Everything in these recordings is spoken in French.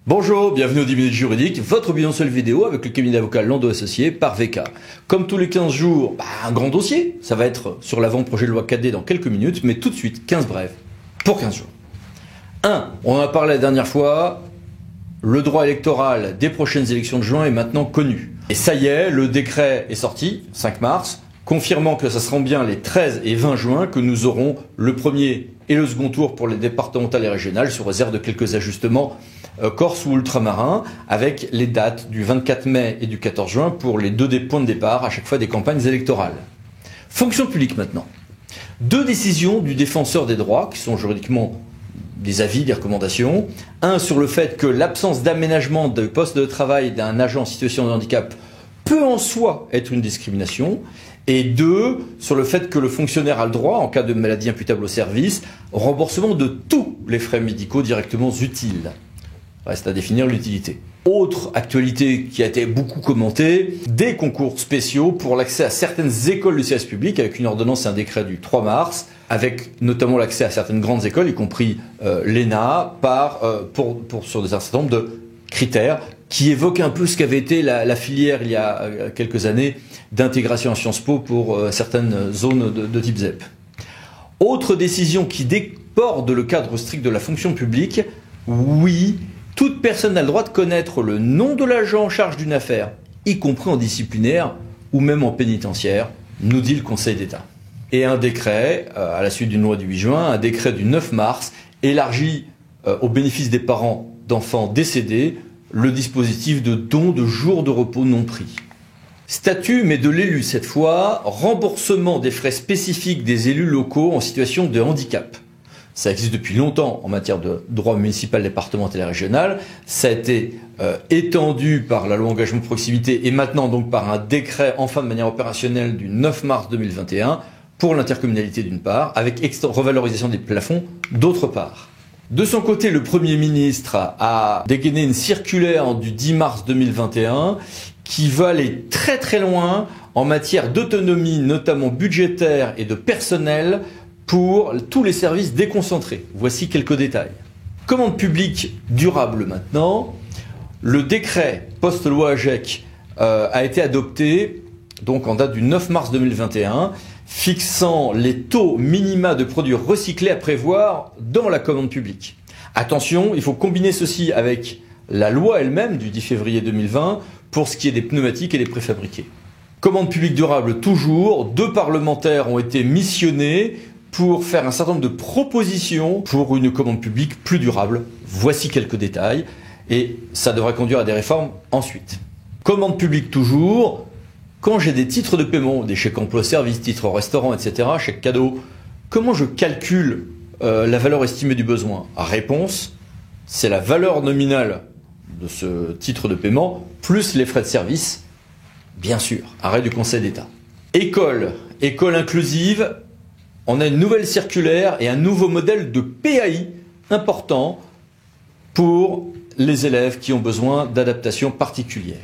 Bonjour, bienvenue aux 10 minutes juridiques, votre bilan seule vidéo avec le cabinet d'avocats Landau Associés par VK. Comme tous les 15 jours, un grand dossier, ça va être sur l'avant-projet de loi 4D dans quelques minutes, mais tout de suite, 15 brèves pour 15 jours. 1. On en a parlé la dernière fois, le droit électoral des prochaines élections de juin est maintenant connu. Et ça y est, le décret est sorti, 5 mars, confirmant que ça sera bien les 13 et 20 juin que nous aurons le premier et le second tour pour les départementales et régionales, sous réserve de quelques ajustements corse ou ultramarins, avec les dates du 24 mai et du 14 juin pour les deux des points de départ à chaque fois des campagnes électorales. Fonction publique maintenant. 2 décisions du défenseur des droits, qui sont juridiquement des avis, des recommandations. Un sur le fait que l'absence d'aménagement de poste de travail d'un agent en situation de handicap peut en soi être une discrimination. Et 2, sur le fait que le fonctionnaire a le droit, en cas de maladie imputable au service, au remboursement de tous les frais médicaux directement utiles. Reste à définir l'utilité. Autre actualité qui a été beaucoup commentée, des concours spéciaux pour l'accès à certaines écoles du service public avec une ordonnance et un décret du 3 mars, avec notamment l'accès à certaines grandes écoles, y compris l'ENA, sur un certain nombre de critères qui évoquent un peu ce qu'avait été la filière il y a quelques années d'intégration à Sciences Po pour certaines zones de type ZEP. Autre décision qui déborde le cadre strict de la fonction publique, oui, toute personne a le droit de connaître le nom de l'agent en charge d'une affaire, y compris en disciplinaire ou même en pénitentiaire, nous dit le Conseil d'État. Et un décret, à la suite d'une loi du 8 juin, un décret du 9 mars, élargit au bénéfice des parents d'enfants décédés le dispositif de don de jours de repos non pris. Statut, mais de l'élu cette fois, remboursement des frais spécifiques des élus locaux en situation de handicap. Ça existe depuis longtemps en matière de droit municipal, départemental et régional. Ça a été étendu par la loi engagement de proximité et maintenant donc par un décret enfin de manière opérationnelle du 9 mars 2021 pour l'intercommunalité d'une part, avec revalorisation des plafonds d'autre part. De son côté, le Premier ministre a dégainé une circulaire du 10 mars 2021 qui va aller très très loin en matière d'autonomie, notamment budgétaire et de personnel, pour tous les services déconcentrés. Voici quelques détails. Commande publique durable maintenant. Le décret post-loi AGEC a été adopté donc en date du 9 mars 2021, fixant les taux minima de produits recyclés à prévoir dans la commande publique. Attention, il faut combiner ceci avec la loi elle-même du 10 février 2020 pour ce qui est des pneumatiques et des préfabriqués. Commande publique durable toujours, 2 parlementaires ont été missionnés pour faire un certain nombre de propositions pour une commande publique plus durable. Voici quelques détails et ça devrait conduire à des réformes ensuite. Commande publique toujours, quand j'ai des titres de paiement, des chèques emploi-service, titres restaurant, etc., chèques cadeaux, comment je calcule la valeur estimée du besoin? Réponse, c'est la valeur nominale de ce titre de paiement plus les frais de service, bien sûr, arrêt du Conseil d'État. École inclusive, on a une nouvelle circulaire et un nouveau modèle de PAI important pour les élèves qui ont besoin d'adaptation particulière.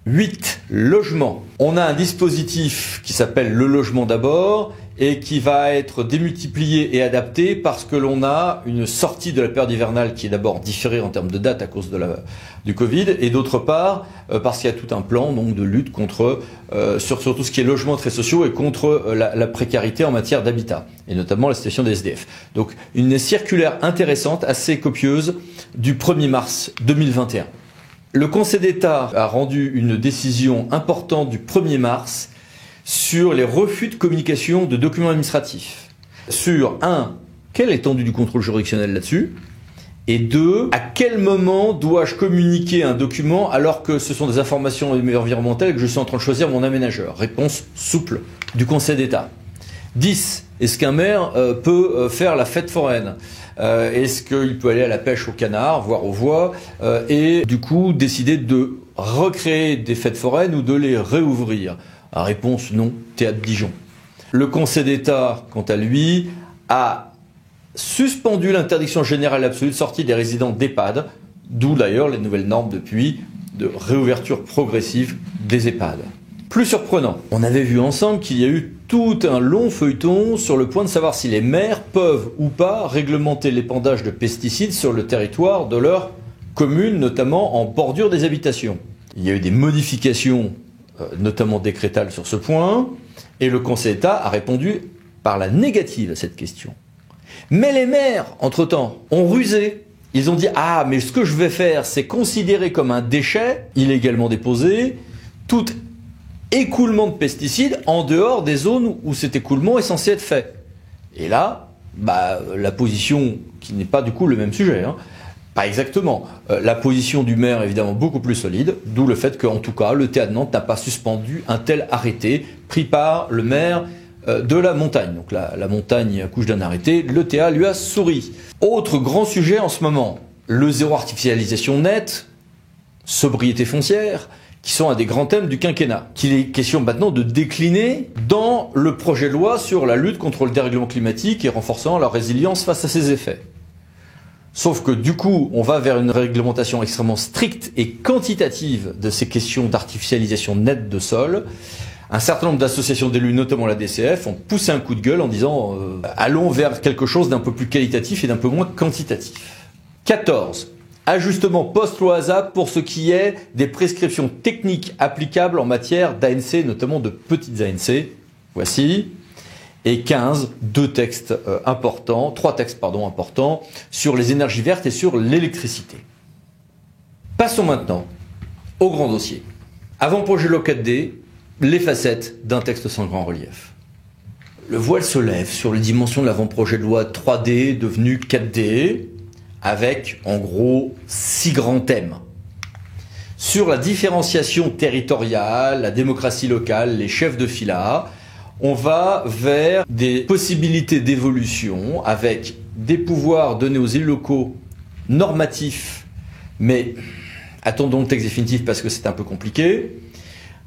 8. Logement. On a un dispositif qui s'appelle le logement d'abord et qui va être démultiplié et adapté parce que l'on a une sortie de la période hivernale qui est d'abord différée en termes de date à cause du Covid et d'autre part parce qu'il y a tout un plan donc, de lutte contre sur tout ce qui est logement très sociaux et contre la précarité en matière d'habitat et notamment la situation des SDF. Donc une circulaire intéressante, assez copieuse du 1er mars 2021. Le Conseil d'État a rendu une décision importante du 1er mars sur les refus de communication de documents administratifs. Sur 1, quelle étendue du contrôle juridictionnel là-dessus? Et 2, à quel moment dois-je communiquer un document alors que ce sont des informations environnementales et que je suis en train de choisir mon aménageur? Réponse souple du Conseil d'État. 10. Est-ce qu'un maire peut faire la fête foraine? Est-ce qu'il peut aller à la pêche au canard, voire aux voies, et du coup décider de recréer des fêtes foraines ou de les réouvrir? Réponse non, Théâtre Dijon. Le Conseil d'État, quant à lui, a suspendu l'interdiction générale absolue de sortie des résidents d'EHPAD, d'où d'ailleurs les nouvelles normes depuis de réouverture progressive des EHPAD. Plus surprenant, on avait vu ensemble qu'il y a eu tout un long feuilleton sur le point de savoir si les maires peuvent ou pas réglementer l'épandage de pesticides sur le territoire de leurs communes, notamment en bordure des habitations. Il y a eu des modifications, notamment décrétales sur ce point, et le Conseil d'État a répondu par la négative à cette question. Mais les maires, entre-temps, ont rusé. Ils ont dit « Ah, mais ce que je vais faire, c'est considérer comme un déchet illégalement déposé tout écoulement de pesticides en dehors des zones où cet écoulement est censé être fait. » Et là, la position, qui n'est pas du coup le même sujet, pas exactement, la position du maire est évidemment beaucoup plus solide, d'où le fait qu'en tout cas, le TA de Nantes n'a pas suspendu un tel arrêté pris par le maire de la montagne. Donc la montagne accouche d'un arrêté, le TA lui a souri. Autre grand sujet en ce moment, le zéro artificialisation nette, sobriété foncière, qui sont un des grands thèmes du quinquennat, qu'il est question maintenant de décliner dans le projet de loi sur la lutte contre le dérèglement climatique et renforçant la résilience face à ses effets. Sauf que du coup, on va vers une réglementation extrêmement stricte et quantitative de ces questions d'artificialisation nette de sol. Un certain nombre d'associations d'élus, notamment la DCF, ont poussé un coup de gueule en disant allons vers quelque chose d'un peu plus qualitatif et d'un peu moins quantitatif. 14. Ajustement post-loi ASAP pour ce qui est des prescriptions techniques applicables en matière d'ANC, notamment de petites ANC. Voici. Et 15, trois textes importants sur les énergies vertes et sur l'électricité. Passons maintenant au grand dossier. Avant-projet de loi 4D, les facettes d'un texte sans grand relief. Le voile se lève sur les dimensions de l'avant-projet de loi 3D devenu 4D, avec en gros 6 grands thèmes. Sur la différenciation territoriale, la démocratie locale, les chefs de filât, on va vers des possibilités d'évolution avec des pouvoirs donnés aux élus locaux normatifs, mais attendons le texte définitif parce que c'est un peu compliqué.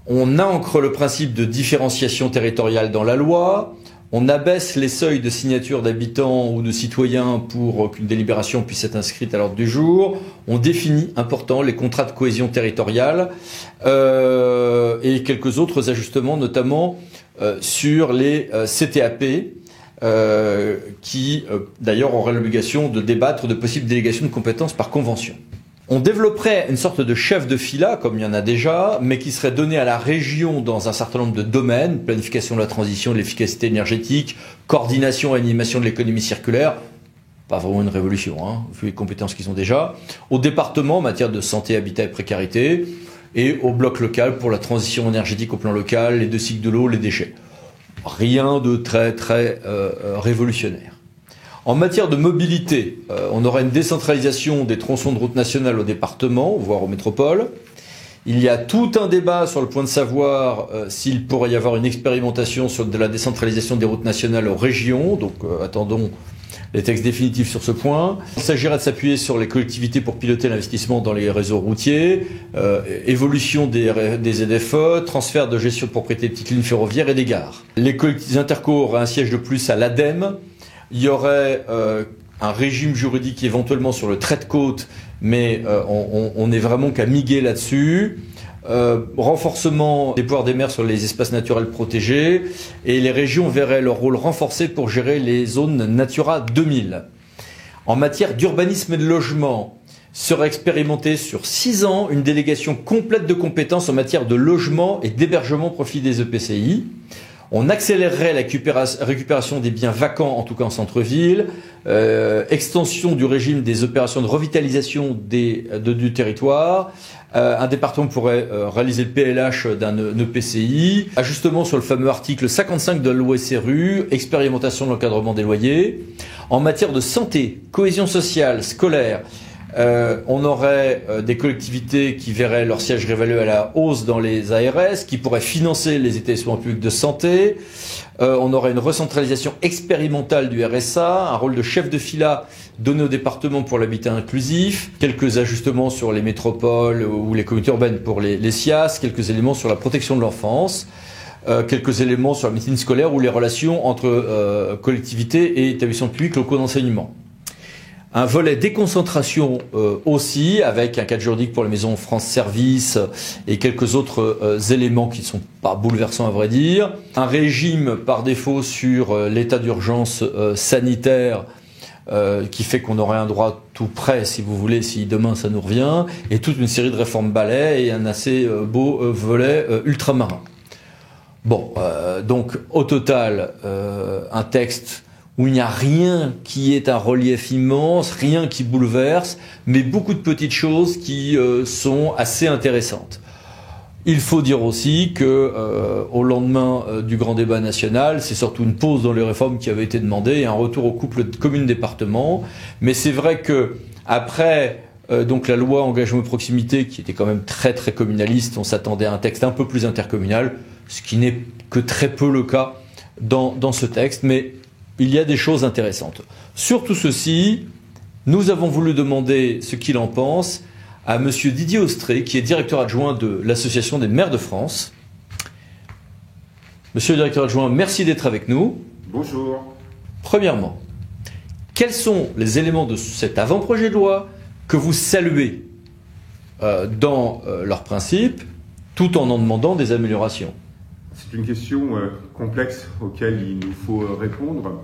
On ancre le principe de différenciation territoriale dans la loi, on abaisse les seuils de signature d'habitants ou de citoyens pour qu'une délibération puisse être inscrite à l'ordre du jour, on définit, important, les contrats de cohésion territoriale et quelques autres ajustements, notamment sur les CTAP, qui d'ailleurs auraient l'obligation de débattre de possibles délégations de compétences par convention. On développerait une sorte de chef de filat, comme il y en a déjà, mais qui serait donné à la région dans un certain nombre de domaines, planification de la transition, de l'efficacité énergétique, coordination et animation de l'économie circulaire, pas vraiment une révolution, vu les compétences qu'ils ont déjà, au département en matière de santé, habitat et précarité, et au bloc local pour la transition énergétique au plan local, les 2 cycles de l'eau, les déchets. Rien de très révolutionnaire. En matière de mobilité, on aura une décentralisation des tronçons de route nationale au département, voire aux métropoles. Il y a tout un débat sur le point de savoir s'il pourrait y avoir une expérimentation sur de la décentralisation des routes nationales aux régions, donc attendons les textes définitifs sur ce point. Il s'agira de s'appuyer sur les collectivités pour piloter l'investissement dans les réseaux routiers, évolution des ZFE, transfert de gestion de propriété des petites lignes ferroviaires et des gares. Les intercos auraient un siège de plus à l'ADEME. Il y aurait un régime juridique éventuellement sur le trait de côte, mais on n'est vraiment qu'à miguer là-dessus. Renforcement des pouvoirs des maires sur les espaces naturels protégés, et les régions verraient leur rôle renforcé pour gérer les zones Natura 2000. En matière d'urbanisme et de logement, serait expérimentée sur 6 ans une délégation complète de compétences en matière de logement et d'hébergement au profit des EPCI. On accélérerait la récupération des biens vacants, en tout cas en centre-ville, extension du régime des opérations de revitalisation du territoire, un département pourrait réaliser le PLH d'un EPCI, ajustement sur le fameux article 55 de la loi SRU, expérimentation de l'encadrement des loyers. En matière de santé, cohésion sociale, scolaire, on aurait des collectivités qui verraient leur siège réévalué à la hausse dans les ARS, qui pourraient financer les établissements publics de santé. On aurait une recentralisation expérimentale du RSA, un rôle de chef de filat donné au département pour l'habitat inclusif, quelques ajustements sur les métropoles ou les communautés urbaines pour les SIAS, quelques éléments sur la protection de l'enfance, quelques éléments sur la médecine scolaire ou les relations entre collectivités et établissements publics locaux d'enseignement. Un volet déconcentration aussi, avec un cadre juridique pour les maisons France Service et quelques autres éléments qui ne sont pas bouleversants à vrai dire. Un régime par défaut sur l'état d'urgence sanitaire qui fait qu'on aurait un droit tout prêt, si vous voulez, si demain ça nous revient, et toute une série de réformes balais et un assez beau volet ultramarin. Bon, donc au total, un texte où il n'y a rien qui est un relief immense, rien qui bouleverse, mais beaucoup de petites choses qui sont assez intéressantes. Il faut dire aussi que au lendemain du grand débat national, c'est surtout une pause dans les réformes qui avaient été demandées et un retour au couple de communes-départements. Mais c'est vrai que après donc la loi engagement et proximité, qui était quand même très très communaliste, on s'attendait à un texte un peu plus intercommunal, ce qui n'est que très peu le cas dans ce texte. Mais il y a des choses intéressantes. Sur tout ceci, nous avons voulu demander ce qu'il en pense à monsieur Didier Austré, qui est directeur adjoint de l'Association des maires de France. Monsieur le directeur adjoint, merci d'être avec nous. Bonjour. Premièrement, quels sont les éléments de cet avant-projet de loi que vous saluez dans leurs principes, tout en demandant des améliorations? C'est une question complexe auquel il nous faut répondre.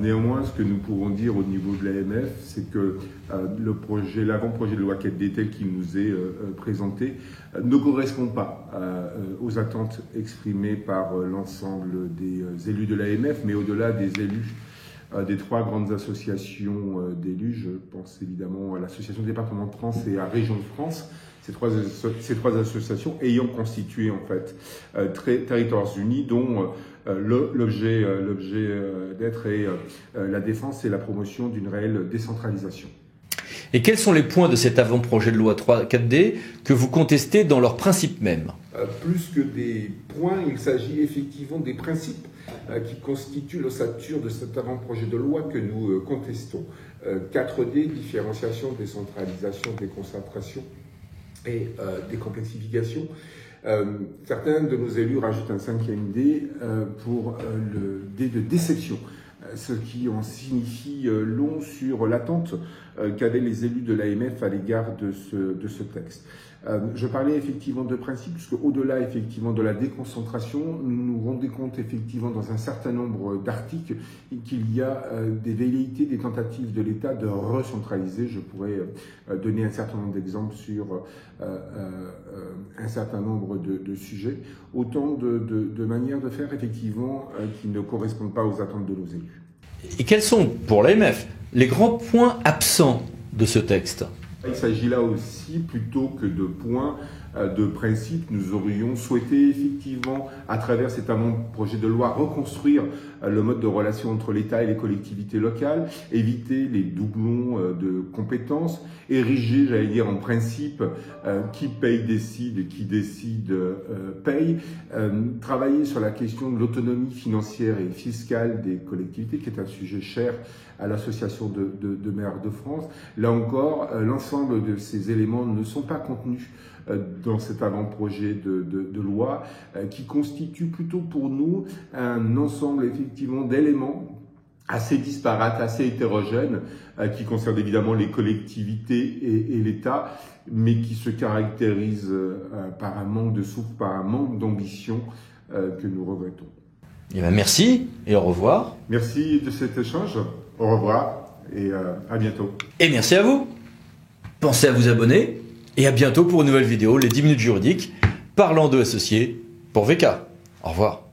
Néanmoins, ce que nous pouvons dire au niveau de l'AMF, c'est que l'avant-projet de loi 4D tel qu'il nous est présenté ne correspond pas aux attentes exprimées par l'ensemble des élus de l'AMF, mais au-delà des élus des trois grandes associations d'élus. Je pense évidemment à l'Association Département de France et à Région de France. Ces trois associations ayant constitué en fait Territoires Unis, dont l'objet d'être est la défense et la promotion d'une réelle décentralisation. Et quels sont les points de cet avant-projet de loi 4D que vous contestez dans leurs principes mêmes? Plus que des points, il s'agit effectivement des principes qui constituent l'ossature de cet avant-projet de loi que nous contestons. 4D, différenciation, décentralisation, déconcentration et décomplexification. Certains de nos élus rajoutent un 5e D pour le D de déception, ce qui en signifie long sur l'attente qu'avaient les élus de l'AMF à l'égard de ce texte. Je parlais effectivement de principe, puisque au-delà effectivement de la déconcentration, nous nous rendons compte effectivement dans un certain nombre d'articles qu'il y a des velléités, des tentatives de l'État de recentraliser. Je pourrais donner un certain nombre d'exemples sur un certain nombre de sujets, autant de manières de faire effectivement qui ne correspondent pas aux attentes de nos élus. Et quels sont, pour l'AMF, les grands points absents de ce texte? Il s'agit là aussi, plutôt que de points de principe, nous aurions souhaité effectivement, à travers cet avant-projet de loi, reconstruire le mode de relation entre l'État et les collectivités locales, éviter les doublons de compétences, ériger, j'allais dire, en principe, qui paye décide, qui décide paye, travailler sur la question de l'autonomie financière et fiscale des collectivités, qui est un sujet cher à l'Association de maires de France. Là encore, l'ensemble de ces éléments ne sont pas contenus dans cet avant-projet de loi, qui constitue plutôt pour nous un ensemble effectivement d'éléments assez disparates, assez hétérogènes, qui concernent évidemment les collectivités et l'État, mais qui se caractérisent par un manque de souffle, par un manque d'ambition que nous regrettons. Eh bien, merci et au revoir. Merci de cet échange. Au revoir et à bientôt. Et merci à vous. Pensez à vous abonner et à bientôt pour une nouvelle vidéo, les 10 minutes juridiques, parlant de associés pour VK. Au revoir.